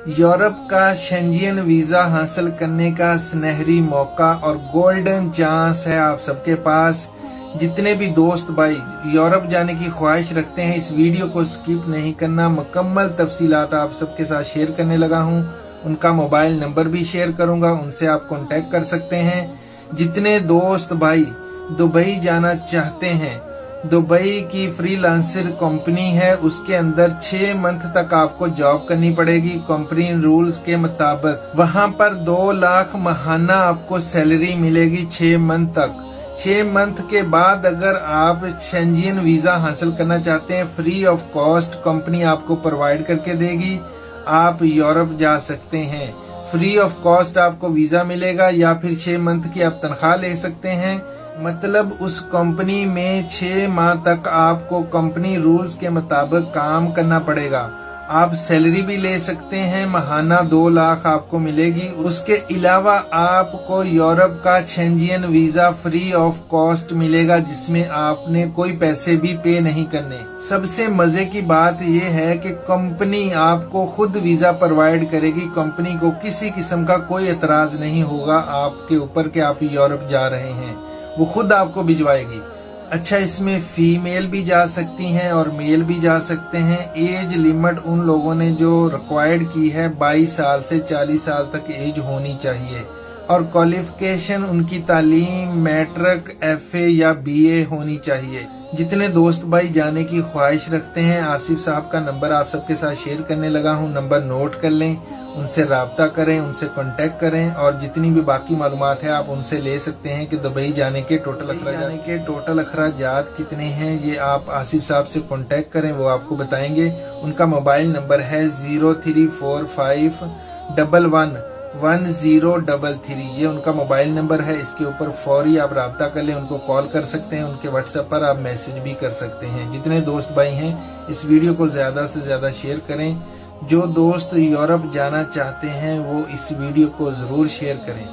Europe का Schengen visa हासिल करने का सुनहरी मौका और गोल्डन चांस है आप सबके पास। जितने भी दोस्त भाई यूरोप जाने की ख्वाहिश रखते हैं, इस वीडियो को स्किप नहीं करना। मुकम्मल तफसीलात आप सबके साथ शेयर करने लगा हूं। उनका मोबाइल नंबर भी शेयर करूंगा, उनसे आप कांटेक्ट कर सकते हैं। जितने दोस्त भाई दुबई जाना चाहते हैं, दुबई की फ्रीलांसर कंपनी है, उसके अंदर 6 मंथ तक आपको जॉब करनी पड़ेगी कंपनी रूल्स के मुताबिक। वहां पर 2 लाख माहाना आपको सैलरी मिलेगी 6 मंथ तक। 6 मंथ के बाद अगर आप शेंजियन वीजा हासिल करना चाहते हैं, फ्री ऑफ कॉस्ट कंपनी आपको प्रोवाइड करके देगी, आप यूरोप जा सकते हैं। फ्री ऑफ कॉस्ट आपको वीजा मिलेगा या फिर 6 मंथ की आप तनख्वाह ले सकते हैं। मतलब उस कंपनी में 6 माह तक आपको कंपनी रूल्स के मुताबिक काम करना पड़ेगा। आप सैलरी भी ले सकते हैं, माहाना 2 लाख आपको मिलेगी। उसके अलावा आपको यूरोप का Schengen visa free of cost मिलेगा, जिसमें आपने कोई पैसे भी पे नहीं करने। सबसे मजे की बात यह है कि कंपनी आपको खुद वीजा प्रोवाइड करेगी। कंपनी को किसी किस्म का कोई एतराज नहीं होगा आपके ऊपर कि आप यूरोप जा रहे हैं, वो खुद आपको भिजवाएगी। अच्छा, इसमें फीमेल भी जा सकती हैं और मेल भी जा सकते हैं। एज लिमिट उन लोगों ने जो रिक्वायर्ड की है 22 साल से 40 साल तक एज होनी चाहिए और क्वालिफिकेशन उनकी तालीम मैट्रिक, एफए या बीए होनी चाहिए। जितने दोस्त भाई जाने की ख्वाहिश रखते हैं, आसिफ साहब का नंबर आप सबके साथ शेयर करने लगा हूं, नंबर नोट कर लें, उनसे राब्ता करें, उनसे कांटेक्ट करें और जितनी भी बाकी मालूमात है आप उनसे ले सकते हैं कि दुबई जाने के टोटल अखराजात कितने हैं, ये आप आसिफ साहब से कांटेक्ट करें, वो आपको बताएंगे। उनका मोबाइल नंबर है 0345111033, ये उनका मोबाइल नंबर है। इसके ऊपर फौरी आप राब्ता कर लें, उनको कॉल कर सकते हैं, उनके व्हाट्सएप पर आप मैसेज भी कर सकते हैं। जितने दोस्त भाई हैं इस वीडियो को ज्यादा से ज्यादा शेयर करें। जो दोस्त यूरोप जाना चाहते हैं वो इस वीडियो को जरूर शेयर करें।